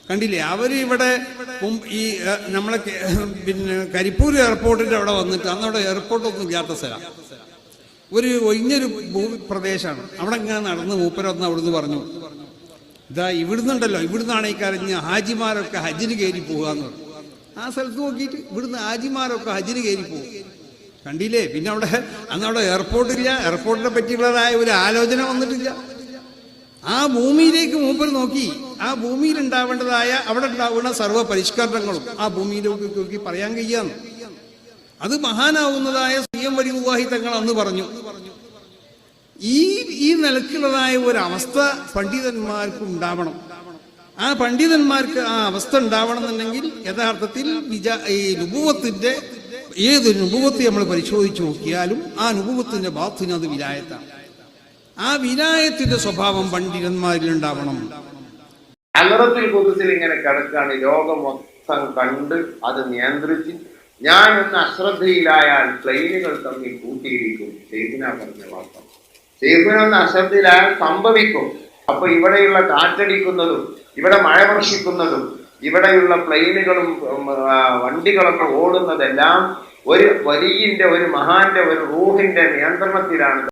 കണ്ടില്ലേ? അവരിവിടെ ഈ നമ്മളെ പിന്നെ കരിപ്പൂർ എയർപോർട്ടിൻ്റെ അവിടെ വന്നിട്ട് അന്നവിടെ എയർപോർട്ടൊന്നും ഇല്ലാത്ത സ്ഥലം, ഒരു ഒഴിഞ്ഞൊരു പ്രദേശമാണ്. അവിടെ ഇങ്ങനെ നടന്ന് മൂപ്പരൊന്ന് അവിടുന്ന് പറഞ്ഞു, ഇതാ ഇവിടുന്നുണ്ടല്ലോ, ഇവിടുന്നാണ് ഈ കരഞ്ഞ് ഹാജിമാരൊക്കെ ഹജ്ജിന് കയറി പോകാന്ന് പറഞ്ഞു. ആ സ്ഥലത്ത് നോക്കിയിട്ട് ഇവിടുന്ന് ഹാജിമാരൊക്കെ ഹജ്ജിന് കയറി പോകും. കണ്ടില്ലേ? പിന്നെ അവിടെ അന്നവിടെ എയർപോർട്ടില്ല, എയർപോർട്ടിനെ പറ്റിയുള്ളതായ ഒരു ആലോചന വന്നിട്ടില്ല. ആ ഭൂമിയിലേക്ക് മൂപ്പർ നോക്കി, ആ ഭൂമിയിൽ ഉണ്ടാവേണ്ടതായ അവിടെ ഉണ്ടാവുന്ന സർവ്വ പരിഷ്കരണങ്ങളും ആ ഭൂമിയിലേക്ക് നോക്കി പറയാൻ കഴിയാന്ന്. അത് മഹാനാവുന്നതായ സി.എം. വലിയുല്ലാഹി തങ്ങൾ അന്ന് പറഞ്ഞു. ഈ നിലക്കുള്ളതായ ഒരവസ്ഥ പണ്ഡിതന്മാർക്ക് ഉണ്ടാവണം. ആ പണ്ഡിതന്മാർക്ക് ആ അവസ്ഥ ഉണ്ടാവണം എന്നുണ്ടെങ്കിൽ യഥാർത്ഥത്തിൽ ഈ നുബുവത്തിന്റെ ഏതൊരു നുബുവത്ത് നമ്മൾ പരിശോധിച്ച് നോക്കിയാലും ആ നുബുവത്തിന്റെ ബാത്തിന് അത് വിലായത്താണ്. ആ വിലായത്തിന്റെ സ്വഭാവം പണ്ഡിതന്മാരിൽ ഉണ്ടാവണം. ഹലറത്തുൽ ഖുദ്സിൽ ഇങ്ങനെ കിടക്കാണ്, ലോകം മൊത്തം കണ്ട് അത് നിയന്ത്രിച്ച് ഞാൻ ഒന്ന് അശ്രദ്ധയിലായാൽ പ്ലെയിനുകൾ തമ്മിൽ കൂട്ടിയിരിക്കും. ഷെയ്ഖിന പറഞ്ഞ വാർത്ത, ഷെയ്ഖിനൊന്ന് അശ്രദ്ധയിലായാൽ സംഭവിക്കും. അപ്പൊ ഇവിടെയുള്ള കാറ്റടിക്കുന്നതും ഇവിടെ മഴ വർഷിക്കുന്നതും ഇവിടെയുള്ള പ്ലെയിനുകളും വണ്ടികളൊക്കെ ഓടുന്നതെല്ലാം ഒരു വലിയന്റെ ഒരു മഹാന്റെ ഒരു റൂഹിന്റെ നിയന്ത്രണത്തിലാണ്.